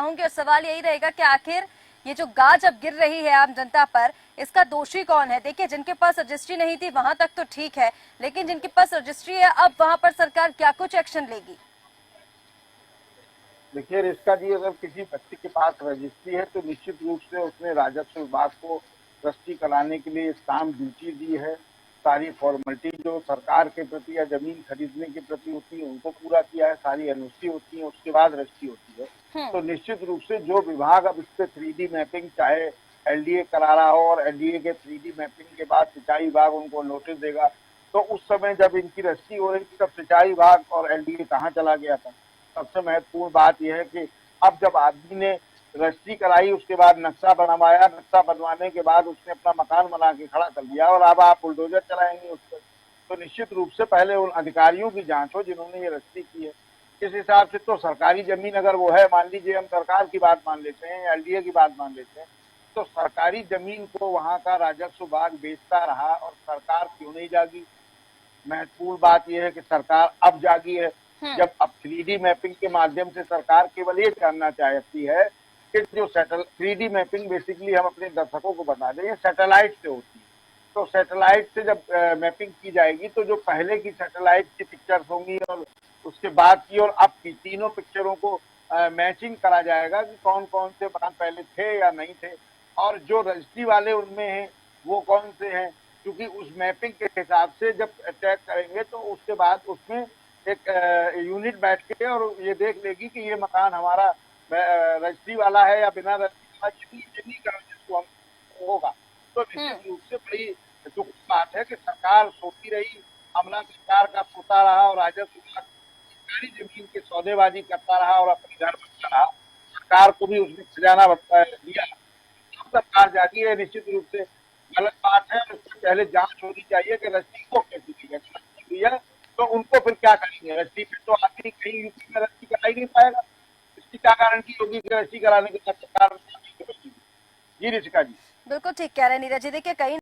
चाहूंगी और सवाल यही रहेगा कि आखिर ये जो गाज अब गिर रही है आम जनता पर, इसका दोषी कौन है? देखिए, जिनके पास रजिस्ट्री नहीं थी वहां तक तो ठीक है, लेकिन जिनके पास रजिस्ट्री है अब वहां पर सरकार क्या कुछ एक्शन लेगी? देखिए रिस्का जी, अगर किसी व्यक्ति के पास रजिस्ट्री है तो निश्चित रूप से उसने राजस्व विभाग को रजिस्ट्री कराने के लिए स्टाम्प ड्यूटी दी है। सारी फॉर्मेलिटी जो सरकार के प्रति या जमीन खरीदने के प्रति होती है उनको पूरा किया है, सारी एनओसी होती है, उसके बाद रजिस्ट्री होती है। तो निश्चित रूप से जो विभाग अब इस पे 3D मैपिंग, चाहे एलडीए करा रहा हो, और एलडीए के 3D मैपिंग के बाद सिंचाई विभाग उनको नोटिस देगा, तो उस समय जब इनकी रजिस्ट्री हो रही थी तब सिंचाई विभाग और एलडीए कहाँ चला गया था? सबसे महत्वपूर्ण बात यह है कि अब जब आदमी ने रजिस्ट्री कराई, उसके बाद नक्शा बनवाया, नक्शा बनवाने के बाद उसने अपना मकान बना के खड़ा कर दिया और अब आप बुलडोजर चलाएंगे उस पर, तो निश्चित रूप से पहले उन अधिकारियों की जांच हो जिन्होंने ये रजिस्ट्री की है। इस हिसाब से तो सरकारी जमीन अगर वो है, मान लीजिए हम सरकार की बात मान लेते हैं या एलडीए की बात मान लेते हैं, तो सरकारी जमीन को वहां का राजस्व विभाग बेचता रहा और सरकार क्यों नहीं जागी? महत्वपूर्ण बात यह है कि सरकार अब जागी है। जब अब 3D मैपिंग के माध्यम से सरकार केवल ये जानना चाहती है कि जो 3D मैपिंग बेसिकली हम अपने दर्शकों को बता दें, सैटेलाइट से होती है। तो सैटेलाइट से जब मैपिंग की जाएगी तो जो पहले की सैटेलाइट की पिक्चर्स होंगी और उसके बाद की और अब की तीनों पिक्चरों को मैचिंग करा जाएगा कि कौन कौन से मकान पहले थे या नहीं थे, और जो रजिस्ट्री वाले उनमें हैं वो कौन से हैं, क्योंकि उस मैपिंग के हिसाब से जब अटैक करेंगे तो उसके बाद उसमें एक यूनिट बैठ के और ये देख लेगी कि ये मकान हमारा रजिस्ट्री वाला है या बिना रजिस्ट्री वाला, जितनी जिसको हम होगा। तो निश्चित रूप से बड़ी दुख की बात है कि सरकार सोती रही, अमला सरकार का सोता रहा और राजस्व विभाग सरकारी जमीन के सौदेबाजी करता रहा और अपने घर बनता रहा। सरकार को भी उसने खजाना दिया। सरकार जाती है, निश्चित रूप से गलत बात है। उससे पहले जांच होनी चाहिए कि रजिस्ट्री को कैसे दी है, तो उनको फिर क्या करेंगे? रजिस्ट्री फिर तो आदमी कहीं यूपी में रजिस्ट्री करा ही नहीं पाएगा। इसकी क्या गारंटी होगी कि रजिस्ट्री कराने के बाद सरकार? जी ऋषिका जी, बिल्कुल ठीक कह रहे हैं नीरज जी। देखिए, कहीं